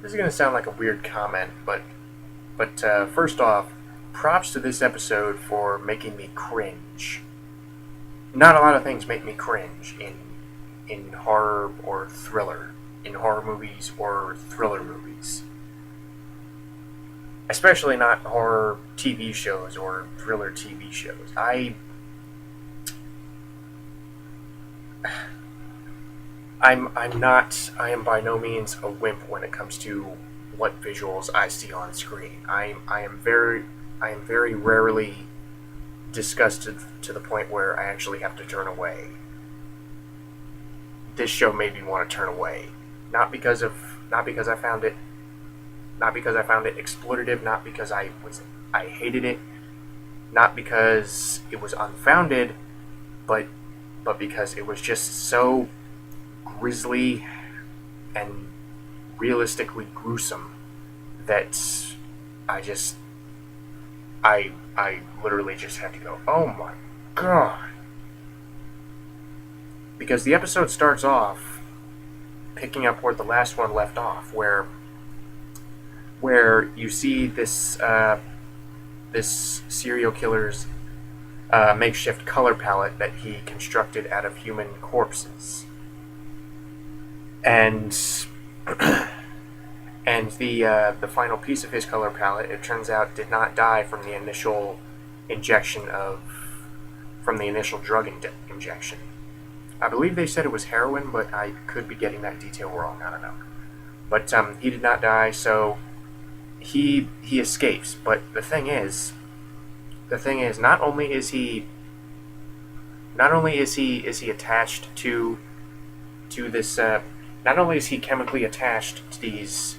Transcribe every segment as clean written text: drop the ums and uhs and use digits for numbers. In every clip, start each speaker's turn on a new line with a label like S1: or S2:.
S1: This is going to sound like a weird comment, but first off, props to this episode for making me cringe. Not a lot of things make me cringe in horror or thriller, in horror movies or thriller movies. Especially not horror TV shows or thriller TV shows. I am by no means a wimp when it comes to what visuals I see on screen. I am very rarely disgusted to the point where I actually have to turn away. This show made me want to turn away. Not because I found it exploitative, not because I hated it, not because it was unfounded, but because it was just so grisly and realistically gruesome that I just I literally just had to go, oh my god. Because the episode starts off picking up where the last one left off, where you see this serial killer's makeshift color palette that he constructed out of human corpses, and and the final piece of his color palette, it turns out, did not die from the initial drug injection. I believe they said it was heroin, but I could be getting that detail wrong. I don't know. But he did not die, so he escapes. But the thing is, not only is he attached to this, not only is he chemically attached to these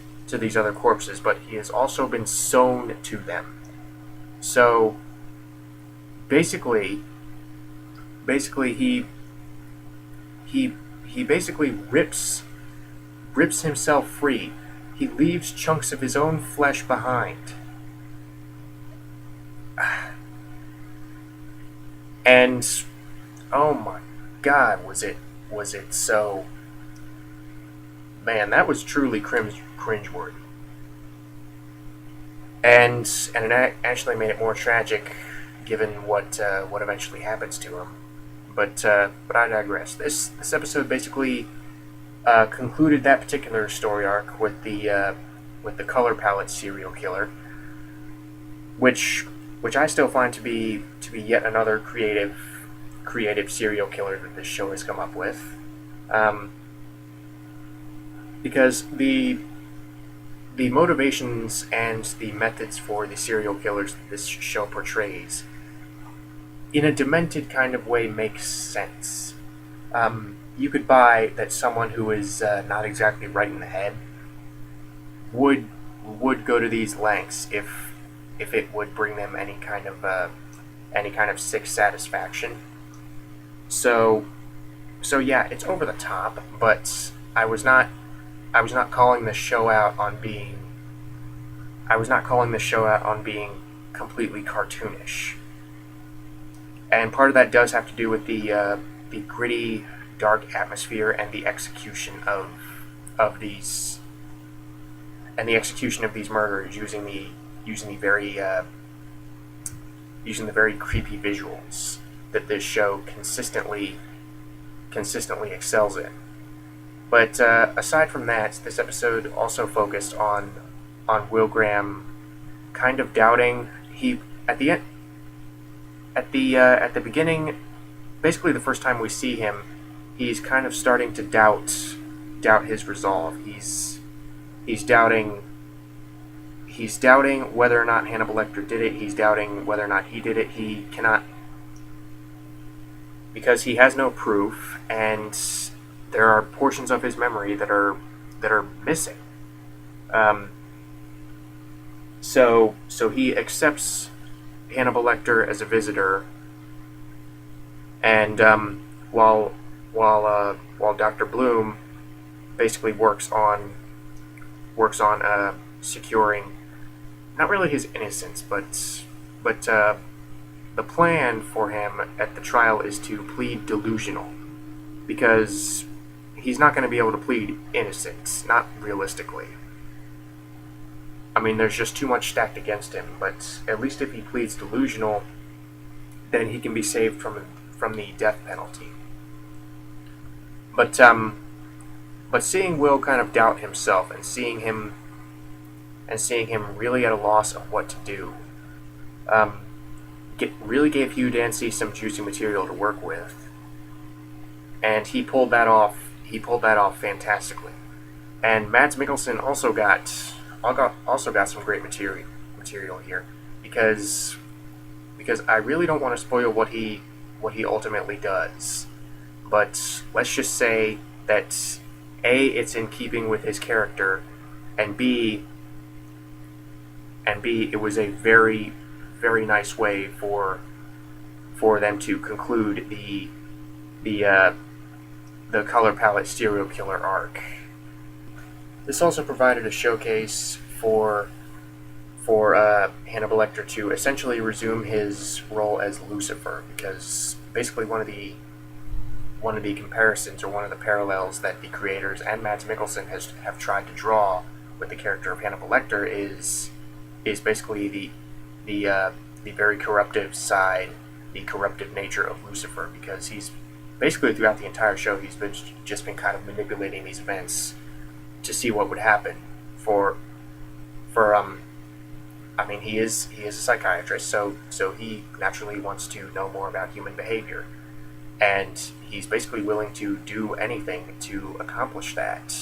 S1: other corpses, but he has also been sewn to them. So basically he basically rips himself free. He leaves chunks of his own flesh behind. And oh my god, was it so. Man, that was truly cringeworthy. And it actually made it more tragic given what eventually happens to him. But I digress. This episode basically concluded that particular story arc with the color palette serial killer, which I still find to be yet another creative serial killer that this show has come up with, because the motivations and the methods for the serial killers that this show portrays, in a demented kind of way, makes sense. You could buy that someone who is not exactly right in the head would go to these lengths if it would bring them any kind of sick satisfaction. So yeah, it's over the top, but I was not calling this show out on being completely cartoonish. And part of that does have to do with the gritty, dark atmosphere and the execution of these murders using the very creepy visuals that this show consistently excels in. But aside from that, this episode also focused on Will Graham kind of doubting. He at the beginning, basically the first time we see him, he's kind of starting to doubt his resolve. He's doubting whether or not Hannibal Lecter did it. He's doubting whether or not he did it. He cannot, because he has no proof, and there are portions of his memory that are missing. So he accepts Hannibal Lecter as a visitor, and while Dr. Bloom basically works on securing not really his innocence, but the plan for him at the trial is to plead delusional, because he's not going to be able to plead innocence, not realistically. I mean, there's just too much stacked against him. But at least if he pleads delusional, then he can be saved from the death penalty. But seeing Will kind of doubt himself and seeing him really at a loss of what to do, really gave Hugh Dancy some juicy material to work with, and he pulled that off. He pulled that off fantastically. And Mads Mikkelsen also got some great material here, because I really don't want to spoil what he ultimately does, but let's just say that A, it's in keeping with his character, and B, it was a very, very nice way for them to conclude the color palette serial killer arc. This also provided a showcase for Hannibal Lecter to essentially resume his role as Lucifer, because basically one of the comparisons, or one of the parallels that the creators and Mads Mikkelsen have tried to draw with the character of Hannibal Lecter is basically the very corruptive side, the corruptive nature of Lucifer, because he's basically throughout the entire show he's just been kind of manipulating these events to see what would happen. I mean, he is a psychiatrist, so he naturally wants to know more about human behavior, and he's basically willing to do anything to accomplish that.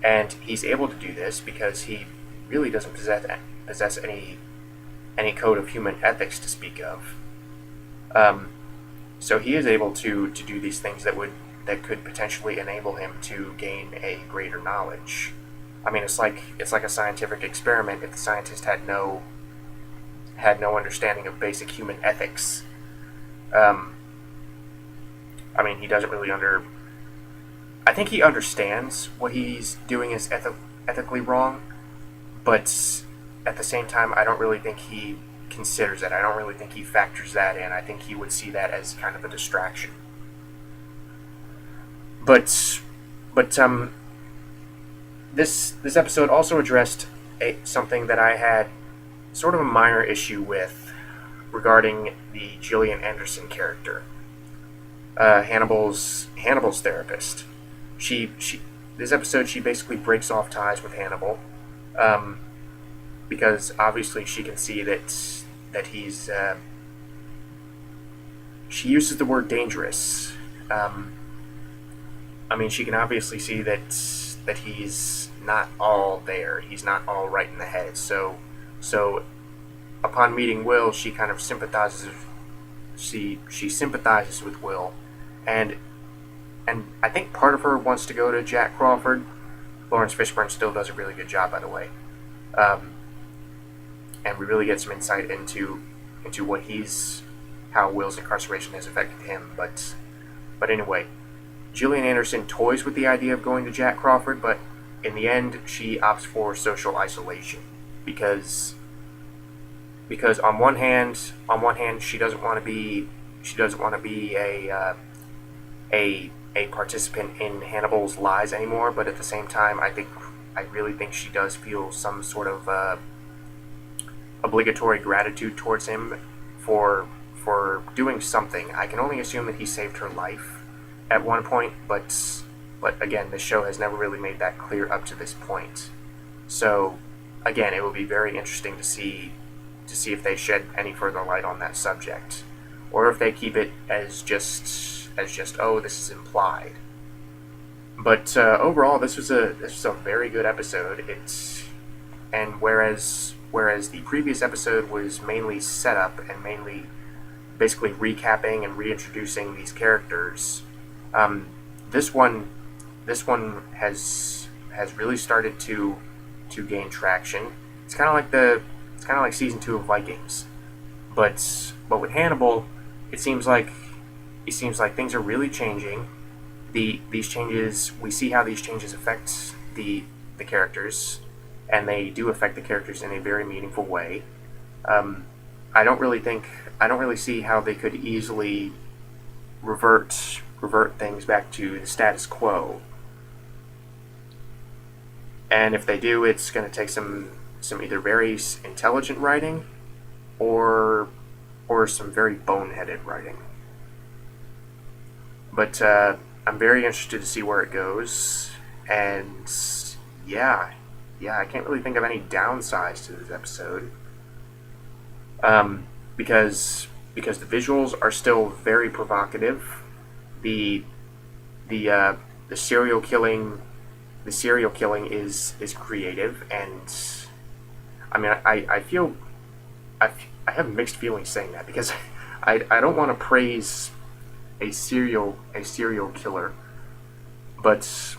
S1: And he's able to do this because he really doesn't possess any code of human ethics to speak of. So he is able to do these things that could potentially enable him to gain a greater knowledge. I mean, it's like a scientific experiment if the scientist had no understanding of basic human ethics. I mean, he doesn't really I think he understands what he's doing is ethically wrong, but at the same time, I don't really think he considers it. I don't really think he factors that in. I think he would see that as kind of a distraction. But this episode also addressed something that I had sort of a minor issue with regarding the Gillian Anderson character, Hannibal's therapist. This episode, she basically breaks off ties with Hannibal, because obviously she can see that he's. She uses the word dangerous. I mean, she can obviously see that he's not all there. He's not all right in the head. So upon meeting Will, she kind of sympathizes. She sympathizes with Will, and I think part of her wants to go to Jack Crawford. Lawrence Fishburne still does a really good job, by the way, and we really get some insight into how Will's incarceration has affected him. But anyway, Gillian Anderson toys with the idea of going to Jack Crawford, but in the end, she opts for social isolation because on one hand, she doesn't want to be a participant in Hannibal's lies anymore. But at the same time, I really think she does feel some sort of obligatory gratitude towards him for doing something. I can only assume that he saved her life at one point, but again, the show has never really made that clear up to this point. So again, it will be very interesting to see if they shed any further light on that subject, or if they keep it as just oh, this is implied. But overall, this was a very good episode. And whereas the previous episode was mainly set up and mainly basically recapping and reintroducing these characters, this one has really started to gain traction. It's kind of like season 2 of Vikings, but with Hannibal, it seems like things are really changing. These changes, we see how these changes affect the characters, and they do affect the characters in a very meaningful way. I don't really see how they could easily revert things back to the status quo. And if they do, it's going to take some either very intelligent writing or some very boneheaded writing. But I'm very interested to see where it goes. And yeah, I can't really think of any downsides to this episode. Because the visuals are still very provocative. The serial killing is creative, and I mean I feel I have mixed feelings saying that, because I don't want to praise a serial killer, but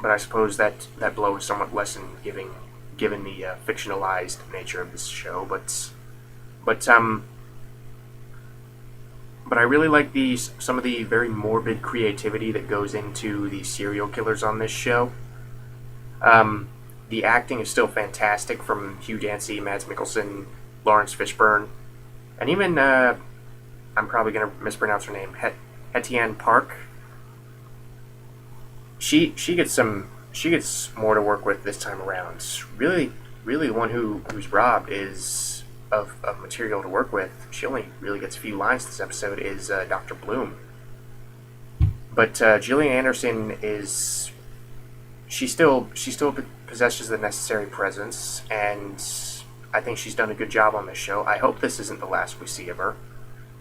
S1: I suppose that blow is somewhat lessened given the fictionalized nature of this show. But I really like some of the very morbid creativity that goes into the serial killers on this show. The acting is still fantastic from Hugh Dancy, Mads Mikkelsen, Lawrence Fishburne, and even I'm probably going to mispronounce her name, Etienne Park. She gets more to work with this time around. Really, the one who's robbed is of material to work with. She only really gets a few lines this episode, is Dr. Bloom. But Gillian Anderson is she still possesses the necessary presence, and I think she's done a good job on this show. I hope this isn't the last we see of her.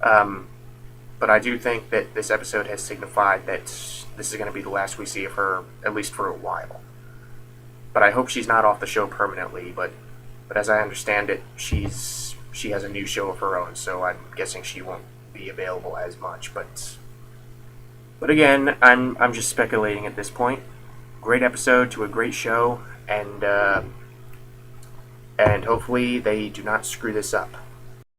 S1: But I do think that this episode has signified that this is going to be the last we see of her, at least for a while. But I hope she's not off the show permanently. But as I understand it, she has a new show of her own, so I'm guessing she won't be available as much. But again, I'm just speculating at this point. Great episode to a great show, and hopefully they do not screw this up.